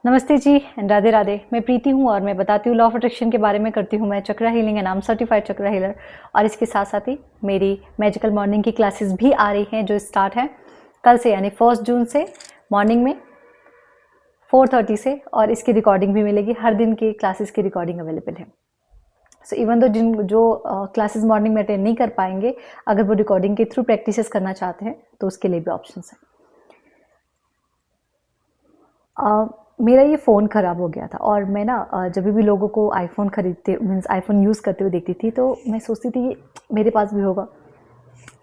नमस्ते जी एंड राधे राधे। मैं प्रीति हूँ और मैं बताती हूँ लॉ ऑफ अट्रैक्शन के बारे में करती हूँ मैं चक्रा हीलिंग एंड नाम सर्टिफाइड चक्रा हीलर। और इसके साथ साथ ही मेरी मैजिकल मॉर्निंग की क्लासेस भी आ रही हैं जो स्टार्ट है कल से यानी 1 जून से मॉर्निंग में 4:30 से। और इसकी रिकॉर्डिंग भी मिलेगी, हर दिन की क्लासेस की रिकॉर्डिंग अवेलेबल है। सो इवन दो जिन जो क्लासेस मॉर्निंग में अटेंड नहीं कर पाएंगे, अगर वो रिकॉर्डिंग के थ्रू प्रैक्टिसेस करना चाहते हैं तो उसके लिए भी ऑप्शन है। मेरा ये फ़ोन ख़राब हो गया था और मैं ना जब भी लोगों को आईफ़ोन ख़रीदते मीन्स आईफ़ोन यूज़ करते हुए देखती थी तो मैं सोचती थी मेरे पास भी होगा,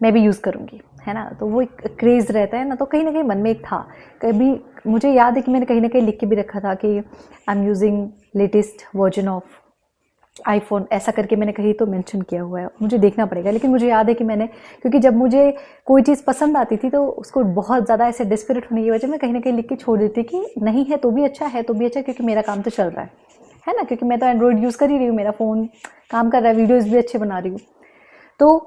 मैं भी यूज़ करूँगी, है ना। तो वो एक क्रेज़ रहता है ना, तो कहीं ना कहीं मन में एक था। कभी मुझे याद है कि मैंने कहीं ना कहीं लिख के भी रखा था कि I am using latest version of iPhone, ऐसा करके मैंने कहीं तो मेंशन किया हुआ है, मुझे देखना पड़ेगा। लेकिन मुझे याद है कि मैंने, क्योंकि जब मुझे कोई चीज़ पसंद आती थी तो उसको बहुत ज़्यादा ऐसे डिस्परेट होने की वजह मैं कहीं ना कहीं लिख के छोड़ देती कि नहीं है तो भी अच्छा, है तो भी अच्छा, क्योंकि मेरा काम तो चल रहा है ना। क्योंकि मैं तो एंड्रॉयड यूज़ कर ही रही हूँ, मेरा फ़ोन काम कर रहा है, वीडियोज़ भी अच्छे बना रही हूँ। तो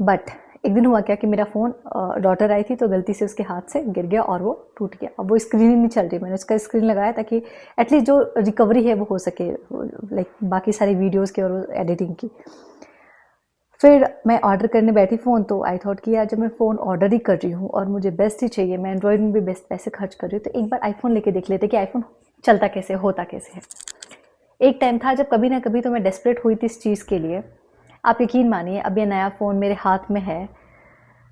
बट एक दिन हुआ क्या कि मेरा फ़ोन, डॉटर आई थी तो गलती से उसके हाथ से गिर गया और वो टूट गया। अब वो स्क्रीन ही नहीं चल रही। मैंने उसका स्क्रीन लगाया ताकि एटलीस्ट जो रिकवरी है वो हो सके, लाइक बाकी सारी वीडियोस की और एडिटिंग की। फिर मैं ऑर्डर करने बैठी फ़ोन, तो आई थॉट कि यार जब मैं फ़ोन ऑर्डर ही कर रही हूँ और मुझे बेस्ट ही चाहिए, मैं एंड्रॉयड में भी बेस्ट पैसे खर्च कर रही हूँ, तो एक बार आईफोन लेके देख लेते कि आईफोन चलता कैसे, होता कैसे है। एक टाइम था जब कभी ना कभी तो मैं डेस्परेट हुई थी इस चीज़ के लिए। आप यकीन मानिए, अब ये नया फ़ोन मेरे हाथ में है।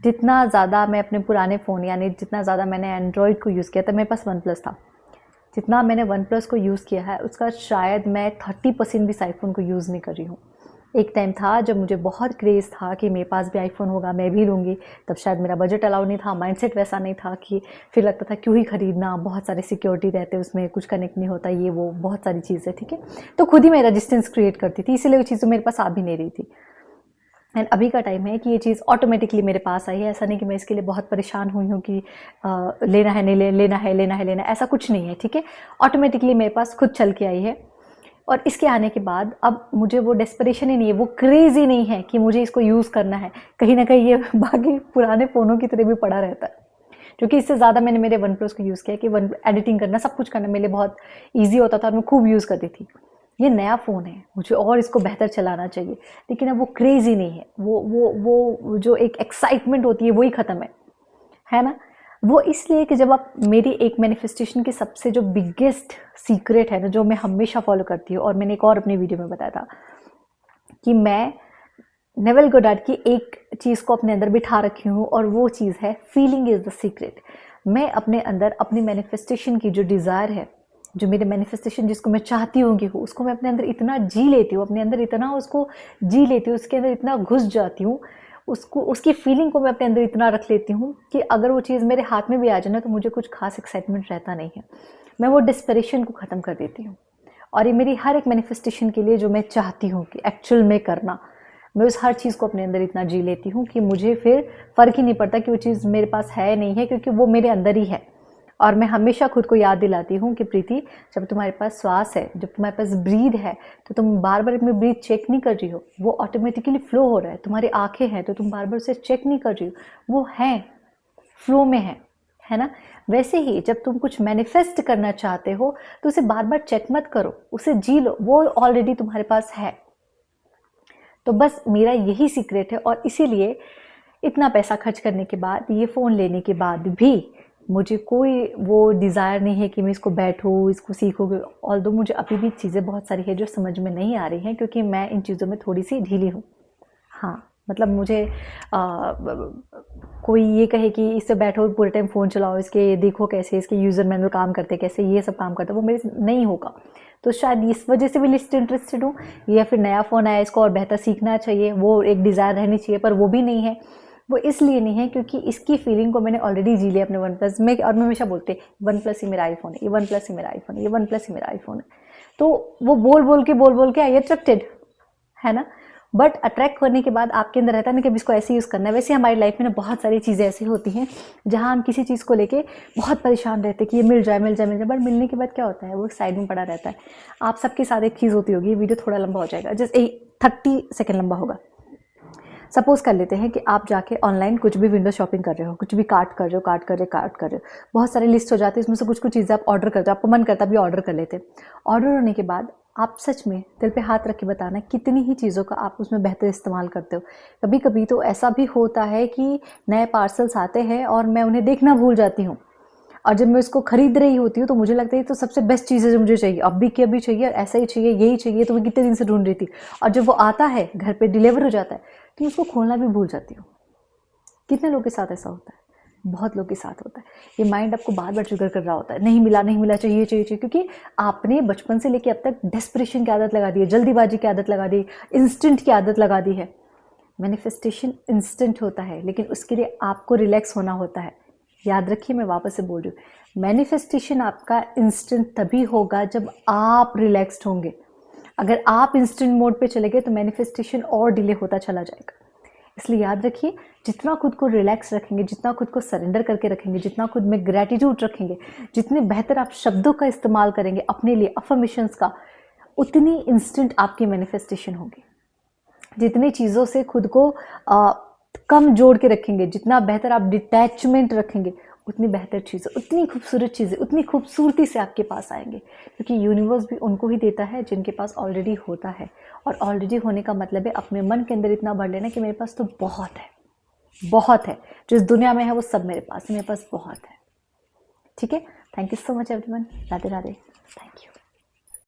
जितना ज़्यादा मैं अपने पुराने फ़ोन, यानी जितना ज़्यादा मैंने एंड्रॉयड को यूज़ किया था, मेरे पास वन प्लस था, जितना मैंने वन प्लस को यूज़ किया है उसका शायद मैं 30% भी इस आईफोन को यूज़ नहीं कर रही हूँ। एक टाइम था जब मुझे बहुत क्रेज़ था कि मेरे पास भी आईफोन होगा, मैं भी लूँगी। तब शायद मेरा बजट अलाउ नहीं था, माइंडसेट वैसा नहीं था, कि फिर लगता था क्यों ही ख़रीदना, बहुत सारे सिक्योरिटी रहते उसमें, कुछ कनेक्ट नहीं होता, ये वो बहुत सारी चीज़ें, ठीक है। तो खुद ही मैं रेजिस्टेंस क्रिएट करती थी, इसीलिए वो चीज़ें मेरे पास आ भी नहीं रही थी। एंड अभी का टाइम है कि ये चीज़ ऑटोमेटिकली मेरे पास आई है। ऐसा नहीं कि मैं इसके लिए बहुत परेशान हुई हूँ कि लेना है नहीं लेना है, लेना है लेना है, ऐसा कुछ नहीं है, ठीक है। ऑटोमेटिकली मेरे पास खुद चल के आई है। और इसके आने के बाद अब मुझे वो डेस्परेशन ही नहीं है, वो क्रेज़ ही नहीं है कि मुझे इसको यूज़ करना है। कहीं ना कहीं ये बाकी पुराने फ़ोनों की तरह भी पड़ा रहता है, क्योंकि इससे ज़्यादा मैंने मेरे वन प्लस को यूज़ किया कि वन एडिटिंग करना, सब कुछ करना मेरे लिए बहुत ईजी होता था और मैं खूब यूज़ करती थी। ये नया फ़ोन है, मुझे और इसको बेहतर चलाना चाहिए, लेकिन अब वो क्रेज़ ही नहीं है। वो जो एक एक्साइटमेंट होती है वही ख़त्म है ना। वो इसलिए कि जब आप, मेरी एक मैनिफेस्टेशन की सबसे जो बिगेस्ट सीक्रेट है ना, जो मैं हमेशा फॉलो करती हूँ, और मैंने एक और अपनी वीडियो में बताया था कि मैं नेवल गोडार्ड की एक चीज़ को अपने अंदर बिठा रखी हूँ, और वो चीज़ है फीलिंग इज़ द सीक्रेट। मैं अपने अंदर अपनी मैनिफेस्टेशन की जो डिज़ायर है, जो मेरे मैनिफेस्टेशन जिसको मैं चाहती हूँ कि हो, उसको मैं अपने अंदर इतना जी लेती हूँ, अपने अंदर इतना उसको जी लेती हूँ, उसके अंदर इतना घुस जाती हूँ, उसको, उसकी फीलिंग को मैं अपने अंदर इतना रख लेती हूँ कि अगर वो चीज़ मेरे हाथ में भी आ जाए ना तो मुझे कुछ खास एक्साइटमेंट रहता नहीं है। मैं वो डिस्परेशन को ख़त्म कर देती हूँ। और ये मेरी हर एक मैनिफेस्टेशन के लिए जो मैं चाहती हूँ कि एक्चुअल में करना, मैं उस हर चीज़ को अपने अंदर इतना जी लेती हूँ कि मुझे फिर फ़र्क ही नहीं पड़ता कि वो चीज़ मेरे पास है नहीं है, क्योंकि वो मेरे अंदर ही है। और मैं हमेशा खुद को याद दिलाती हूँ कि प्रीति, जब तुम्हारे पास श्वास है, जब तुम्हारे पास ब्रीद है, तो तुम बार बार अपनी ब्रीद चेक नहीं कर रही हो, वो ऑटोमेटिकली फ्लो हो रहा है। तुम्हारी आंखें हैं तो तुम बार बार उसे चेक नहीं कर रही हो, वो है, फ्लो में है ना। वैसे ही जब तुम कुछ मैनिफेस्ट करना चाहते हो तो उसे बार बार चेक मत करो, उसे जी लो, वो ऑलरेडी तुम्हारे पास है। तो बस मेरा यही सीक्रेट है, और इसीलिए इतना पैसा खर्च करने के बाद, ये फ़ोन लेने के बाद भी मुझे कोई वो डिज़ायर नहीं है कि मैं इसको बैठूँ, इसको सीखूँ। ऑल्दो मुझे अभी भी चीज़ें बहुत सारी है जो समझ में नहीं आ रही हैं, क्योंकि मैं इन चीज़ों में थोड़ी सी ढीली हूँ। हाँ, मतलब मुझे कोई ये कहे कि इससे बैठो पूरे टाइम फ़ोन चलाओ, इसके देखो कैसे इसके यूज़र मैनुअल काम करते, कैसे ये सब काम करता है, वो मेरे से नहीं होगा। तो शायद इस वजह से भी लिस्ट इंटरेस्टेड हूँ, या फिर नया फ़ोन आया, इसको और बेहतर सीखना चाहिए, वो एक डिज़ायर रहनी चाहिए, पर वो भी नहीं है। वो इसलिए नहीं है क्योंकि इसकी फीलिंग को मैंने ऑलरेडी जी लिया अपने वन प्लस में। और मैं हमेशा बोलते, वन प्लस ही मेरा आईफोन है, ये वन प्लस ही मेरा आईफोन है, ये वन प्लस ही मेरा आईफोन है। तो वो बोल बोल के आई अट्रैक्टेड, है ना। बट अट्रैक्ट करने के बाद आपके अंदर रहता है ना कि अब इसको ऐसे यूज़ करना है। वैसे हमारी लाइफ में ना बहुत सारी चीज़ें ऐसी होती हैं जहाँ हम किसी चीज़ को लेके बहुत परेशान रहते हैं कि ये मिल जाए मिल जाए मिल जाए, बट मिलने के बाद क्या होता है, वो साइड में पड़ा रहता है। आप सबके साथ एक चीज़ होती होगी, वीडियो थोड़ा लंबा हो जाएगा, जस्ट 30 सेकेंड लंबा होगा। सपोज कर लेते हैं कि आप जाके ऑनलाइन कुछ भी विंडो शॉपिंग कर रहे हो, कुछ भी कार्ट कर रहे हो, बहुत सारी लिस्ट हो जाती है, इसमें से कुछ कुछ चीज़ें आप ऑर्डर करते हो, आपको मन करता है अभी ऑर्डर कर लेते। ऑर्डर होने के बाद आप सच में दिल पे हाथ रख के बताना कितनी ही चीज़ों का आप उसमें बेहतर इस्तेमाल करते हो। कभी कभी तो ऐसा भी होता है कि नए पार्सल्स आते हैं और मैं उन्हें देखना भूल जाती हूँ, और जब मैं उसको खरीद रही होती हूँ तो मुझे लगता है ये तो सबसे बेस्ट चीज़ है जो मुझे चाहिए, अभी की अभी चाहिए, ऐसा ही चाहिए, यही चाहिए, तो मैं कितने दिन से ढूंढ रही थी, और जब वो आता है घर पे डिलीवर हो जाता है तो मैं उसको खोलना भी भूल जाती हूँ। कितने लोगों के साथ ऐसा होता है? बहुत लोग के साथ होता है। ये माइंड आपको बार बार ट्रिगर कर रहा होता है, नहीं मिला नहीं मिला, चाहिए चाहिए चाहिए, क्योंकि आपने बचपन से लेके अब तक डेस्परेशन की आदत लगा दी है, जल्दीबाजी की आदत लगा दी, इंस्टेंट की आदत लगा दी है। मैनिफेस्टेशन इंस्टेंट होता है, लेकिन उसके लिए आपको रिलैक्स होना होता है। याद रखिए, मैं वापस से बोल रही हूँ, मैनिफेस्टेशन आपका इंस्टेंट तभी होगा जब आप रिलैक्स्ड होंगे। अगर आप इंस्टेंट मोड पे चले गए तो मैनिफेस्टेशन और डिले होता चला जाएगा। इसलिए याद रखिए, जितना खुद को रिलैक्स रखेंगे, जितना खुद को सरेंडर करके रखेंगे, जितना खुद में ग्रैटिट्यूड रखेंगे, जितने बेहतर आप शब्दों का इस्तेमाल करेंगे अपने लिए, अफर्मेशंस का, उतनी इंस्टेंट आपकी मैनिफेस्टेशन होगी। जितनी चीज़ों से खुद को कम जोड़ के रखेंगे, जितना बेहतर आप डिटैचमेंट रखेंगे, उतनी बेहतर चीज़ें, उतनी खूबसूरत चीज़ें, उतनी खूबसूरती से आपके पास आएंगे। क्योंकि यूनिवर्स भी उनको ही देता है जिनके पास ऑलरेडी होता है, और ऑलरेडी होने का मतलब है अपने मन के अंदर इतना भर लेना कि मेरे पास तो बहुत है, बहुत है, जो इस दुनिया में है वो सब मेरे पास बहुत है। ठीक है, thank you so much everyone, Radhe Radhe, thank you.